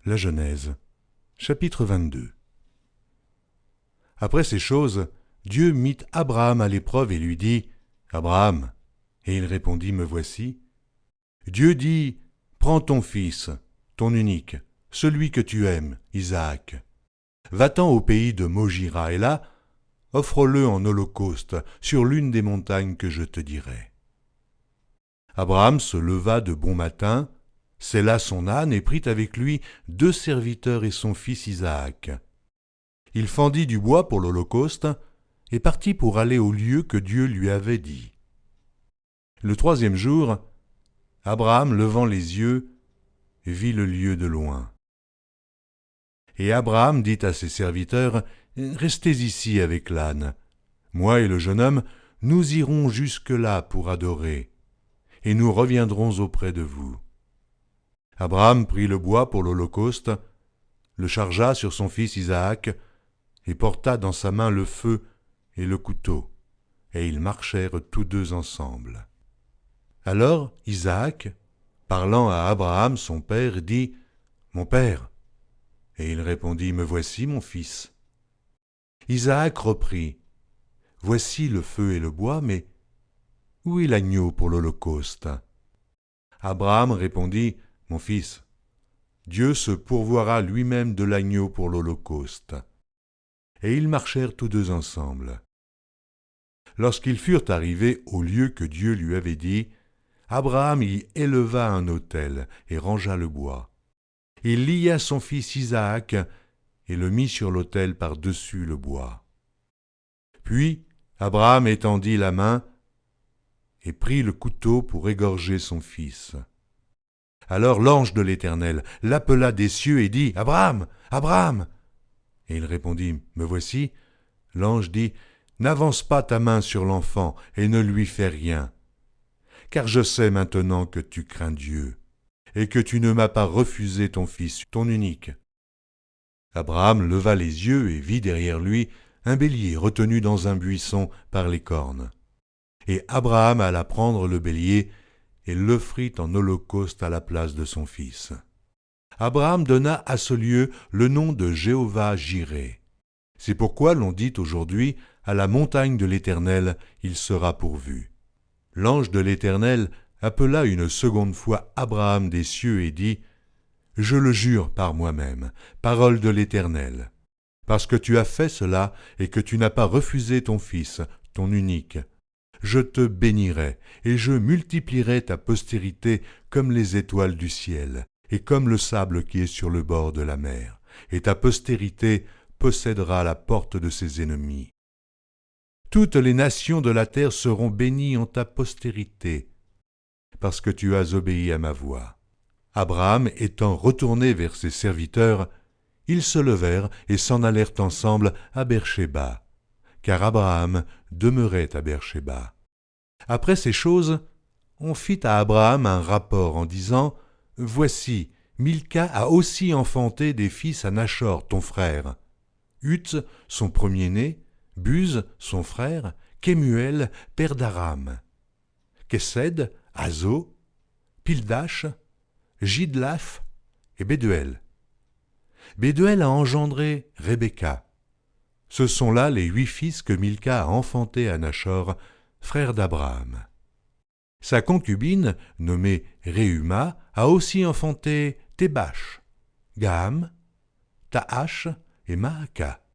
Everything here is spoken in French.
La Genèse, chapitre 22. Après ces choses, Dieu mit Abraham à l'épreuve et lui dit « Abraham !» Et il répondit « Me voici ». Dieu dit « Prends ton fils, ton unique, celui que tu aimes, Isaac. Va-t'en au pays de Mojira, et là, offre-le en holocauste sur l'une des montagnes que je te dirai. » Abraham se leva de bon matin, sella son âne et prit avec lui 2 serviteurs et son fils Isaac. Il fendit du bois pour l'holocauste et partit pour aller au lieu que Dieu lui avait dit. Le 3e jour, Abraham, levant les yeux, vit le lieu de loin. Et Abraham dit à ses serviteurs, « Restez ici avec l'âne. Moi et le jeune homme, nous irons jusque-là pour adorer, et nous reviendrons auprès de vous. » Abraham prit le bois pour l'holocauste, le chargea sur son fils Isaac, et porta dans sa main le feu et le couteau, et ils marchèrent tous 2 ensemble. Alors Isaac, parlant à Abraham son père, dit « Mon père !» Et il répondit « Me voici, mon fils. » Isaac reprit « Voici le feu et le bois, mais où est l'agneau pour l'holocauste ?» Abraham répondit « Mon fils, Dieu se pourvoira lui-même de l'agneau pour l'holocauste. » Et ils marchèrent tous 2 ensemble. Lorsqu'ils furent arrivés au lieu que Dieu lui avait dit, Abraham y éleva un autel et rangea le bois. Il lia son fils Isaac et le mit sur l'autel par-dessus le bois. Puis Abraham étendit la main et prit le couteau pour égorger son fils. Alors l'ange de l'Éternel l'appela des cieux et dit « Abraham, Abraham !» Et il répondit « Me voici ». L'ange dit « N'avance pas ta main sur l'enfant et ne lui fais rien, car je sais maintenant que tu crains Dieu et que tu ne m'as pas refusé ton fils, ton unique. » Abraham leva les yeux et vit derrière lui un bélier retenu dans un buisson par les cornes. Et Abraham alla prendre le bélier et l'offrit en holocauste à la place de son fils. Abraham donna à ce lieu le nom de Jéhovah-Jireh. C'est pourquoi l'on dit aujourd'hui, à la montagne de l'Éternel, il sera pourvu. L'ange de l'Éternel appela une seconde fois Abraham des cieux et dit, « Je le jure par moi-même, parole de l'Éternel, parce que tu as fait cela et que tu n'as pas refusé ton fils, ton unique. Je te bénirai et je multiplierai ta postérité comme les étoiles du ciel et comme le sable qui est sur le bord de la mer, et ta postérité possédera la porte de ses ennemis. Toutes les nations de la terre seront bénies en ta postérité, parce que tu as obéi à ma voix. » Abraham étant retourné vers ses serviteurs, ils se levèrent et s'en allèrent ensemble à Beer-shéba, car Abraham demeurait à Beer-shéba. Après ces choses, on fit à Abraham un rapport en disant « Voici, Milca a aussi enfanté des fils à Nachor, ton frère. Uth, son premier-né, Buz, son frère, Kemuel, père d'Aram, Kesed, Hazo, Pildash, Jidlaph et Béduel. Béduel a engendré Rebecca. Ce sont là les 8 fils que Milca a enfantés à Nachor, frère d'Abraham. Sa concubine, nommée Reuma, a aussi enfanté Thébash, Gaham, Tahash et Maaka.